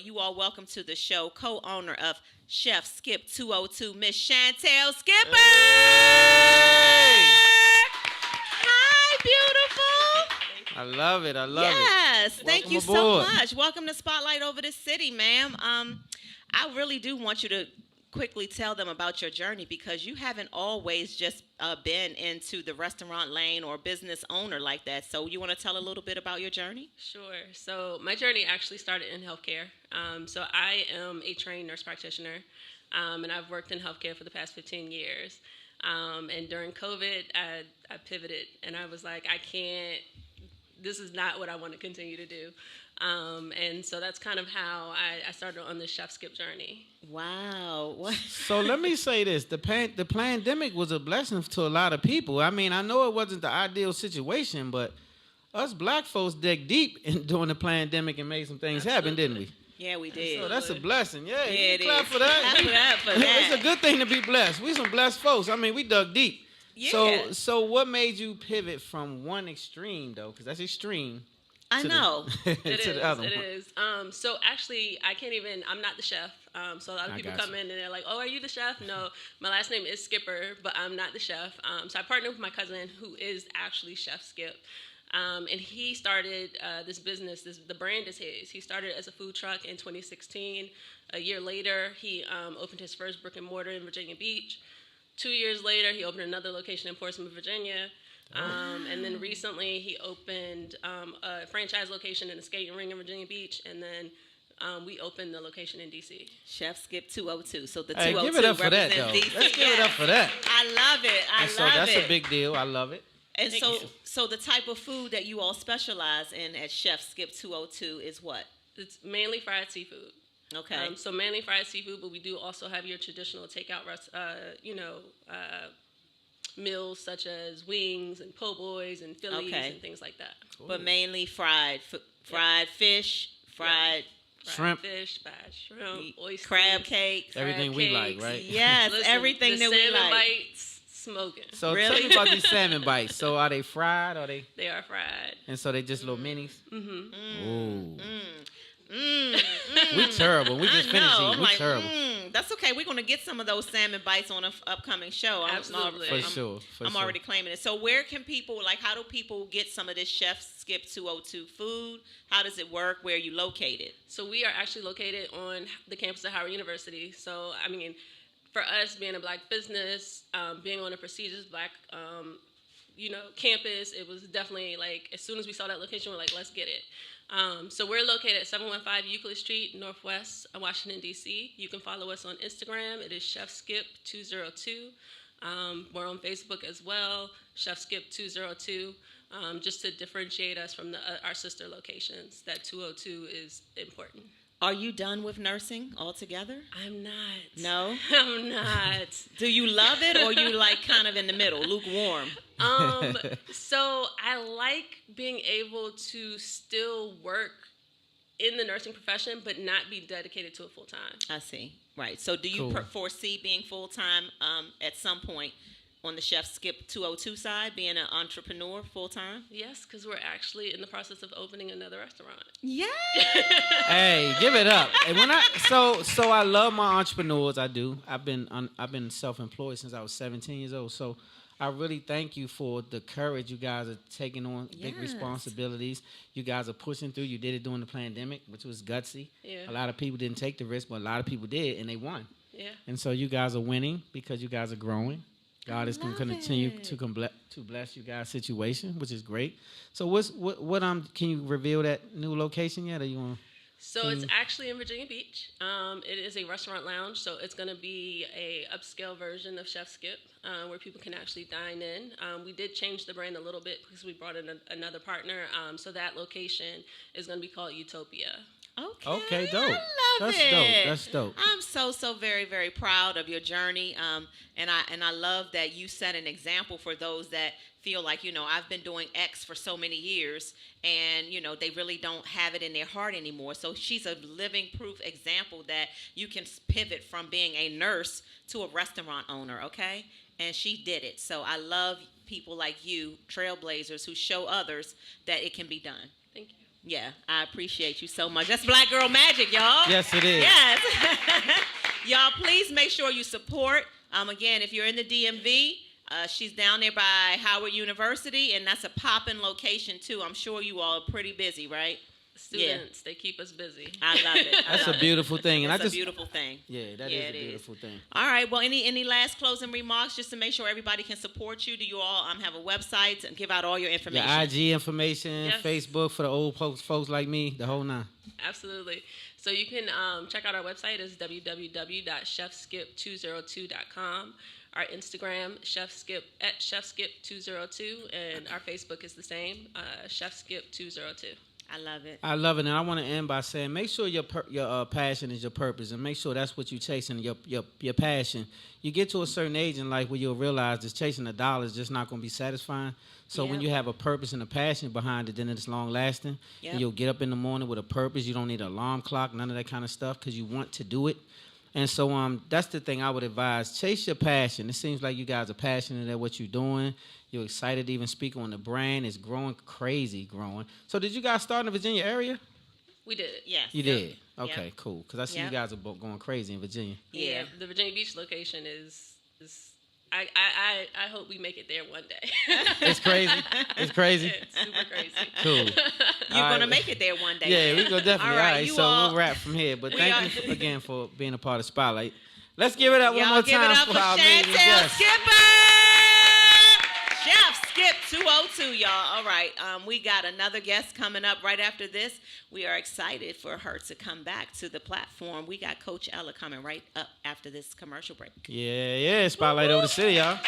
You all welcome to the show, co-owner of Chef Skip 202, Miss Chantel Skipper. Hey! Hi, beautiful. I love it. I love it. Yes, thank Welcome you aboard. so much. Welcome to Spotlight over the city, ma'am. I really do want you to quickly tell them about your journey because you haven't always just been into the restaurant lane or business owner like that. So you want to tell a little bit about your journey? Sure. So my journey actually started in healthcare. So I am a trained nurse practitioner, and I've worked in healthcare for the past 15 years. And during COVID, I pivoted, and I was like, I can't. This is not what I want to continue to do. And so that's kind of how I started on the Chef Skip journey. Wow. What? So let me say this: the pandemic was a blessing to a lot of people. I mean, I know it wasn't the ideal situation, but us black folks dug deep during the pandemic and made some things happen, didn't we? Yeah, we did. So that's a blessing. Yeah, Yeah, it clap is. for that. Clap it up for that. It's a good thing to be blessed. We some blessed folks. I mean, we dug deep. Yeah. So what made you pivot from one extreme though? Because that's extreme. I know. To It the other is. It one. is. So actually, I can't even. I'm not the chef. So a lot of I people got come you. in and they're like, "Oh, are you the chef?" No, my last name is Skipper, but I'm not the chef. So I partnered with my cousin, who is actually Chef Skip. And he started this business. The brand is his. He started as a food truck in 2016. A year later, he opened his first brick and mortar in Virginia Beach. 2 years later, he opened another location in Portsmouth, Virginia. And then recently, he opened a franchise location in the skating ring in Virginia Beach. And then we opened the location in D.C. Chef Skip 202. So the Hey, 202 give it up for that, represents though. DC. Let's give it up for that. I love it. I And so love that's it. a big deal. I love it. And Thank so, you. so the type of food that you all specialize in at Chef Skip 202 is what? It's mainly fried seafood. Okay. So mainly fried seafood, but we do also have your traditional takeout, meals such as wings and po' boys and Phillies Okay. and things like that. But mainly fried fish, fried Shrimp. Fish, fried shrimp, oysters, crab cakes. Everything we like, right? Yes, Listen, everything the that we salmon like. bites, smoking. So Really? tell me about these salmon bites. So are they fried? Are they? They are fried. And so they just little minis. Mm-hmm. Ooh. Mm, We terrible. We just I finished know. eating. I'm We like, terrible. that's okay. We're going to get some of those salmon bites on an upcoming show. Absolutely. For sure. I'm already claiming it. So where can people, how do people get some of this Chef Skip 202 food? How does it work? Where are you located? So we are actually located on the campus of Howard University. So, I mean, for us, being a black business, being on a prestigious black, campus, it was definitely like, as soon as we saw that location, we're like, let's get it. So we're located at 715 Euclid Street, Northwest Washington, D.C. You can follow us on Instagram. It is Chef Skip 202. We're on Facebook as well, Chef Skip 202, just to differentiate us from our sister locations. That 202 is important. Are you done with nursing altogether? I'm not. No? I'm not. Do you love it or you kind of in the middle, lukewarm? So I like being able to still work in the nursing profession, but not be dedicated to it full time. I see. Right. So do you Cool. foresee being full-time at some point on the Chef Skip 202 side, being an entrepreneur full-time? Yes, because we're actually in the process of opening another restaurant. Yeah. Hey, give it up. And when so I love my entrepreneurs. I do. I've been self-employed since I was 17 years old. So I really thank you for the courage you guys are taking on, big Yes. responsibilities. You guys are pushing through. You did it during the pandemic, which was gutsy. Yeah. A lot of people didn't take the risk, but a lot of people did, and they won. Yeah. And so you guys are winning because you guys are growing. God is going to love continue it. to bless you guys' situation, which is great. So what can you reveal that new location yet, or you want? So it's actually in Virginia Beach. It is a restaurant lounge, so it's going to be a upscale version of Chef Skip, where people can actually dine in. We did change the brand a little bit because we brought in another partner. So that location is going to be called Utopia. Okay, dope. I love That's it. dope. That's dope. I'm so very very proud of your journey, and I love that you set an example for those that feel like I've been doing X for so many years, and they really don't have it in their heart anymore. So she's a living proof example that you can pivot from being a nurse to a restaurant owner. Okay, and she did it. So I love people like you, trailblazers, who show others that it can be done. Thank you. Yeah, I appreciate you so much. That's Black Girl Magic, y'all. Yes, it is. Yes. Y'all, please make sure you support. Again, if you're in the DMV, she's down there by Howard University, and that's a poppin' location, too. I'm sure you all are pretty busy, right? Students, they keep us busy. I love it. That's a beautiful thing. And It's I a just, beautiful thing. yeah, that is a beautiful thing. All right. Well, any last closing remarks just to make sure everybody can support you? Do you all have a website and give out all your information? Your IG information, Yes. Facebook for the old folks like me, the whole nine. Absolutely. So you can check out our website is www.chefskip202.com. Our Instagram, chefskip202, and our Facebook is the same, chefskip202. I love it. I love it, and I want to end by saying, make sure your passion is your purpose, and make sure that's what you're chasing, your passion. You get to a certain age in life where you'll realize that chasing a dollar is just not going to be satisfying. So when you have a purpose and a passion behind it, then it's long lasting. Yep. And you'll get up in the morning with a purpose. You don't need an alarm clock, none of that kind of stuff, because you want to do it. And so that's the thing I would advise. Chase your passion. It seems like you guys are passionate at what you're doing. You're excited to even speak on the brand. It's growing, crazy growing. So did you guys start in the Virginia area? We did. Yes. You did? Okay, Yep. cool. Because I see you guys are going crazy in Virginia. Yeah. The Virginia Beach location is I hope we make it there one day. It's crazy. It's crazy. It's super crazy. Cool. You're going to make it there one day. Yeah, we go definitely. All right, All right, you so all- we'll wrap from here. But thank you again for being a part of Spotlight. Let's give it up one more Give time it up for our amazing Chantel guest. Skipper! Chef Skip 202, y'all. All right, we got another guest coming up right after this. We are excited for her to come back to the platform. We got Coach Ella coming right up after this commercial break. Yeah, Spotlight over the city, y'all.